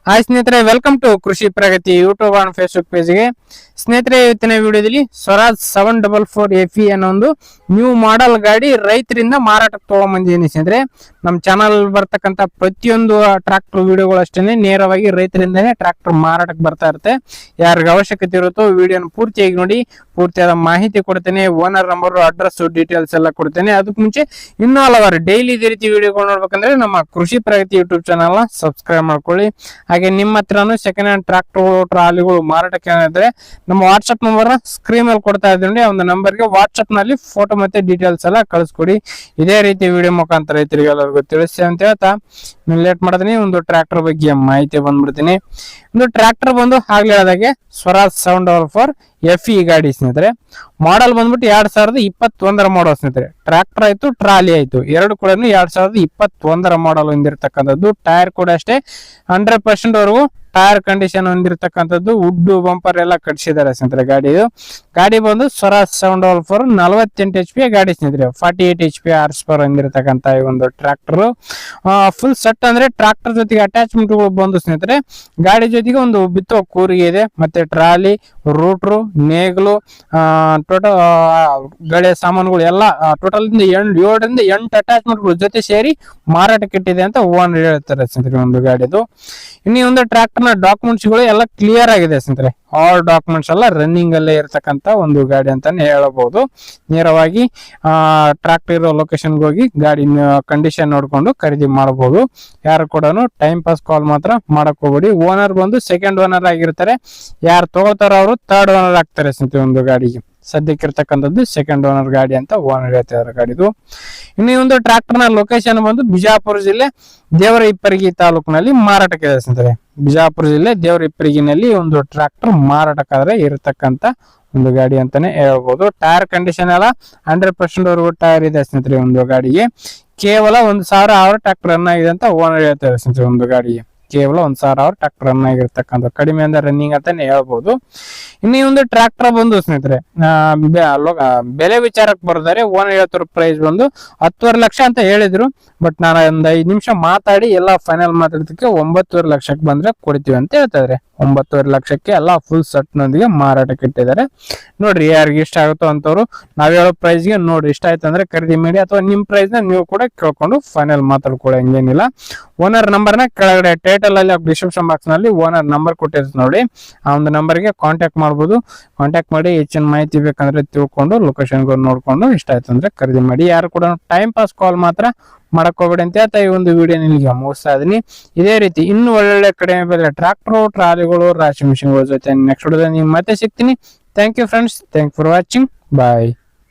Hi ಸ್ನೇಹಿತರೆ, welcome to ಕೃಷಿ ಪ್ರಗತಿ YouTube and Facebook ಪೇಜ್ಗೆ. ಸ್ನೇಹಿತರೆ, ಇವತ್ತಿನ ವಿಡಿಯೋದಲ್ಲಿ ಸ್ವರಾಜ್ 744 FE ಅನ್ನೋ ಒಂದು ನ್ಯೂ ಮಾಡೆಲ್ ಗಾಡಿ ರೈತರಿಂದ ಮಾರಾಟಕ್ಕೆ ತಗೊಂಡ್ಬಂದಿದ್ದೀನಿ. ಸ್ನೇಹಿತರೆ, ನಮ್ಮ ಚಾನಲ್ ಬರ್ತಕ್ಕಂಥ ಪ್ರತಿಯೊಂದು ಟ್ರಾಕ್ಟರ್ ವಿಡಿಯೋಗಳು ಅಷ್ಟೇ ನೇರವಾಗಿ ರೈತರಿಂದನೇ ಟ್ರಾಕ್ಟರ್ ಮಾರಾಟಕ್ಕೆ ಬರ್ತಾ ಇರುತ್ತೆ. ಯಾರಿಗೆ ಅವಶ್ಯಕತೆ ಇರುತ್ತೋ ವಿಡಿಯೋನ ಪೂರ್ತಿಯಾಗಿ ನೋಡಿ, ಪೂರ್ತಿಯಾದ ಮಾಹಿತಿ ಕೊಡ್ತೇನೆ. ಓನರ್ ನಂಬರ್, ಅಡ್ರೆಸ್, ಡೀಟೇಲ್ಸ್ ಎಲ್ಲ ಕೊಡ್ತೇನೆ. ಅದಕ್ಕೆ ಮುಂಚೆ ಇನ್ನೂ ಹಲವಾರು ಡೈಲಿ ಇದೇ ರೀತಿ ವಿಡಿಯೋಗಳು ನೋಡ್ಬೇಕಂದ್ರೆ ನಮ್ಮ ಕೃಷಿ ಪ್ರಗತಿ ಯೂಟ್ಯೂಬ್ ಚಾನಲ್ನ ಸಬ್ಸ್ಕ್ರೈಬ್ ಮಾಡ್ಕೊಳ್ಳಿ. ಹಾಗೆ ನಿಮ್ಮ ಹತ್ರನೂ ಸೆಕೆಂಡ್ ಹ್ಯಾಂಡ್ ಟ್ರಾಕ್ಟರ್ ಟ್ರಾಲಿಗಳು ಮಾರಾಟಕ್ಕೆ ಇದ್ರೆ ನಮ್ಮ ವಾಟ್ಸ್ಆಪ್ ನಂಬರ್ ಸ್ಕ್ರೀನ್ ಮೇಲೆ ಕೊಡ್ತಾ ಇದ್ದೀನಿ. ಒಂದು ನಂಬರ್ಗೆ ವಾಟ್ಸ್ಆಪ್ ನಲ್ಲಿ ಫೋಟೋ ಮತ್ತೆ ಡೀಟೇಲ್ಸ್ ಎಲ್ಲ ಕಳಿಸ್ಕೊಡಿ. ಇದೇ ರೀತಿ ವಿಡಿಯೋ ಮುಖಾಂತರ ರೈತರಿಗೆ ಎಲ್ಲರಿಗೂ ತಿಳಿಸಿ ಅಂತ ಹೇಳ್ತಾ ಲೇಟ್ ಮಾಡ್ತೀನಿ. ಒಂದು ಟ್ರಾಕ್ಟರ್ ಬಗ್ಗೆ ಮಾಹಿತಿ ಬಂದ್ಬಿಡ್ತೀನಿ. ಒಂದು ಟ್ರಾಕ್ಟರ್ ಬಂದು ಆಗ್ಲೇ ಹೇಳಿದಾಗೆ ಸ್ವರಾಜ್ 744 FE ಗಾಡಿ ಸ್ನೇಹಿತರೆ. ಮಾಡೆಲ್ ಬಂದ್ಬಿಟ್ಟು 2021 ಮಾಡಲ್ ಸ್ನೇಹಿತರೆ. ಟ್ರಾಕ್ಟರ್ ಆಯ್ತು, ಟ್ರಾಲಿ ಆಯ್ತು, ಎರಡು ಕೂಡ 2021 ಮಾಡಲ್ ಹೊಂದಿರತಕ್ಕಂಥದ್ದು. ಟೈರ್ ಕೂಡ ಅಷ್ಟೇ 100% ವರೆಗೂ ಟೈರ್ ಕಂಡೀಷನ್ ಹೊಂದಿರತಕ್ಕಂಥದ್ದು. ವುಡ್ ಬಂಪರ್ ಎಲ್ಲ ಕಟ್ಸಿದ್ದಾರೆ ಸ್ನೇಹಿತರೆ. ಗಾಡಿ ಬಂದು ಸ್ವರಾಜ್ 744 48 HP ಗಾಡಿ ಸ್ನೇಹಿತರೆ. 48 HP ಹಾರ್ಸ್ ಪವರ್ ಹೊಂದಿರತಕ್ಕಂಥ ಈ ಒಂದು ಟ್ರಾಕ್ಟರ್ ಫುಲ್ ಸೆಟ್ ಅಂದ್ರೆ ಟ್ರಾಕ್ಟರ್ ಜೊತೆಗೆ ಅಟ್ಯಾಚ್ಮೆಂಟ್ ಬಂದು ಸ್ನೇಹಿತರೆ. ಗಾಡಿ ಜೊತೆಗೆ ಒಂದು ಬಿತ್ತೋ ಕೂರಿಗೆ ಇದೆ, ಮತ್ತೆ ಟ್ರಾಲಿ, ರೂಟ್ರು, ನೇಗ್ಲು, ಟೋಟಲ್ ಗಳೆ ಸಾಮಾನುಗಳು ಎಲ್ಲ ಟೋಟಲ್ 7ರಿಂದ 8 ಅಟ್ಯಾಚ್ಮೆಂಟ್ಗಳು ಜೊತೆ ಸೇರಿ ಮಾರಾಟಕ್ಕೆ ಇಟ್ಟಿದೆ ಅಂತ ಓನರ್ ಹೇಳ್ತಾರೆ ಸ್ನೇಹಿತರೆ ಒಂದು ಗಾಡಿದು. ಇನ್ನು ಒಂದು ಟ್ರಾಕ್ಟರ್ ನ ಡಾಕ್ಯುಮೆಂಟ್ಸ್ ಗಳು ಎಲ್ಲ ಕ್ಲಿಯರ್ ಆಗಿದೆ ಸ್ನೇಹಿತರೆ. ಆಲ್ ಡಾಕ್ಯುಮೆಂಟ್ಸ್ ಎಲ್ಲ ರನ್ನಿಂಗ್ ಅಲ್ಲೇ ಇರತಕ್ಕಂತ ಒಂದು ಗಾಡಿ ಅಂತಾನೆ ಹೇಳಬಹುದು. ನೇರವಾಗಿ ಟ್ರಾಕ್ಟರ್ ಇರೋ ಲೊಕೇಶನ್ಗೆ ಹೋಗಿ ಗಾಡಿ ಕಂಡೀಷನ್ ನೋಡ್ಕೊಂಡು ಖರೀದಿ ಮಾಡಬಹುದು. ಯಾರು ಕೂಡ ಟೈಮ್ ಪಾಸ್ ಕಾಲ್ ಮಾತ್ರ ಮಾಡಕ್ ಹೋಗ್ಬೇಡಿ. ಓನರ್ ಬಂದು ಸೆಕೆಂಡ್ ಓನರ್ ಆಗಿರ್ತಾರೆ. ಯಾರು ತಗೋತಾರ ಅವರು ಥರ್ಡ್ ಓನರ್ ಆಗ್ತಾರೆ ಸ್ನೇಹಿತರೆ ಒಂದು ಗಾಡಿಗೆ. ಸದ್ಯಕ್ಕೆ ಇರ್ತಕ್ಕಂಥದ್ದು ಸೆಕೆಂಡ್ ಓನರ್ ಗಾಡಿ ಅಂತ ಓನರ್ ಹೇಳ್ತಿದ್ದಾರೆ ಗಾಡಿದು. ಇನ್ನು ಒಂದು ಟ್ರಾಕ್ಟರ್ ನ ಲೊಕೇಶನ್ ಬಂದು ಬಿಜಾಪುರ ಜಿಲ್ಲೆ ದೇವರ ಇಪ್ಪರಗಿ ತಾಲೂಕಿನಲ್ಲಿ ಮಾರಾಟಕ್ಕೆ ಇದೆ ಸ್ನೇಹಿತರೆ. ಬಿಜಾಪುರ ಜಿಲ್ಲೆ ದೇವರ ಇಪ್ಪರಗಿನಲ್ಲಿ ಒಂದು ಟ್ರಾಕ್ಟರ್ ಮಾರಾಟಕ್ಕಾದ್ರೆ ಇರತಕ್ಕಂತ ಒಂದು ಗಾಡಿ ಅಂತಾನೆ ಹೇಳ್ಬಹುದು. ಟೈರ್ ಕಂಡೀಷನ್ ಎಲ್ಲ 100% ವರೆಗೂ ಟೈರ್ ಇದೆ ಸ್ನೇಹಿತರೆ ಒಂದು ಗಾಡಿಗೆ. ಕೇವಲ 1000 ಅವರ್ ಟ್ರಾಕ್ಟರ್ ರನ್ ಆಗಿದೆ ಅಂತ ಓನರ್ ಹೇಳ್ತಾರೆ ಸ್ನೇಹಿತರೆ ಒಂದು ಗಾಡಿಗೆ. ಕೇವಲ 1000 ಅವರ್ ಟ್ರಾಕ್ಟರ್ ರನ್ ಆಗಿರ್ತಕ್ಕಂಥ ಕಡಿಮೆ ಅಂದ್ರೆ ರನ್ನಿಂಗ್ ಅಂತಾನೆ ಹೇಳ್ಬಹುದು. ಇನ್ನು ಈ ಒಂದು ಟ್ರಾಕ್ಟರ್ ಬಂದು ಸ್ನೇಹಿತರೆ ಬೆಲೆ ವಿಚಾರಕ್ಕೆ ಬರ್ತಾರೆ. ಓನರ್ ಹೇಳ್ತಿರೋ ಪ್ರೈಸ್ ಬಂದು 10.5 ಲಕ್ಷ ಅಂತ ಹೇಳಿದ್ರು. ಬಟ್ ನಾನು ಒಂದು 5 ನಿಮಿಷ ಮಾತಾಡಿ ಎಲ್ಲ ಫೈನಲ್ ಮಾತಾಡೋದಕ್ಕೆ 9.5 ಲಕ್ಷಕ್ಕೆ ಬಂದ್ರೆ ಕೊಡ್ತೀವಿ ಅಂತ ಹೇಳ್ತಾ ಇದಾರೆ. 9.5 ಲಕ್ಷಕ್ಕೆ ಎಲ್ಲ ಫುಲ್ ಸೆಟ್ ನೊಂದಿಗೆ ಮಾರಾಟಕ್ಕೆ ಇಟ್ಟಿದ್ದಾರೆ. ನೋಡ್ರಿ, ಯಾರಿಗೆ ಇಷ್ಟ ಆಗುತ್ತೋ ಅಂತವ್ರು ನಾವ್ ಹೇಳೋ ಪ್ರೈಸ್ಗೆ ನೋಡ್ರಿ, ಇಷ್ಟ ಆಯ್ತು ಅಂದ್ರೆ ಖರೀದಿ ಮಾಡಿ, ಅಥವಾ ನಿಮ್ ಪ್ರೈಸ್ ನ ನೀವು ಕೂಡ ಕೇಳ್ಕೊಂಡು ಫೈನಲ್ ಮಾತಾಡ್ಕೊಳ್ಳೋ ಹಂಗೇನಿಲ್ಲ. ಓನರ್ ನಂಬರ್ ನ ಕೆಳಗಡೆ ಟೈಟಲ್ ಅಲ್ಲಿ ಡಿಸ್ಕ್ರಿಪ್ಷನ್ ಬಾಕ್ಸ್ ನಲ್ಲಿ ಓನರ್ ನಂಬರ್ ಕೊಟ್ಟಿರುತ್ತೆ ನೋಡಿ. ಆ ಒಂದು ನಂಬರ್ಗೆ ಕಾಂಟ್ಯಾಕ್ಟ್ ಮಾಡಬಹುದು. ಕಾಂಟ್ಯಾಕ್ಟ್ ಮಾಡಿ ಹೆಚ್ಚಿನ ಮಾಹಿತಿ ಬೇಕಂದ್ರೆ ತಿಳ್ಕೊಂಡು ಲೊಕೇಶನ್ ನೋಡ್ಕೊಂಡು ಇಷ್ಟ ಆಯ್ತು ಅಂದ್ರೆ ಖರೀದಿ ಮಾಡಿ. ಯಾರು ಕೂಡ ಟೈಮ್ ಪಾಸ್ ಕಾಲ್ ಮಾತ್ರ ಮಾಡಕ್ ಹೋಗ್ಬೇಡಿ ಅಂತ ಹೇಳ್ತಾ ಈ ಒಂದು ವಿಡಿಯೋ ನಿಮಗೆ ಮುಗಿಸ್ತಾ ಇದೀನಿ. ಇದೇ ರೀತಿ ಇನ್ನು ಒಳ್ಳೊಳ್ಳೆ ಕಡಿಮೆ ಬೆಲೆ ಟ್ರಾಕ್ಟರ್, ಟ್ರಾಲಿಗಳು, ರಾಶಿ ಮಿಷಿನ್ಗಳ ಜೊತೆ ನೆಕ್ಸ್ಟ್ ವಿಡಿಯೋದಲ್ಲಿ ನೀವು ಮತ್ತೆ ಸಿಗ್ತೀನಿ. Thank you friends. Thank for watching. Bye.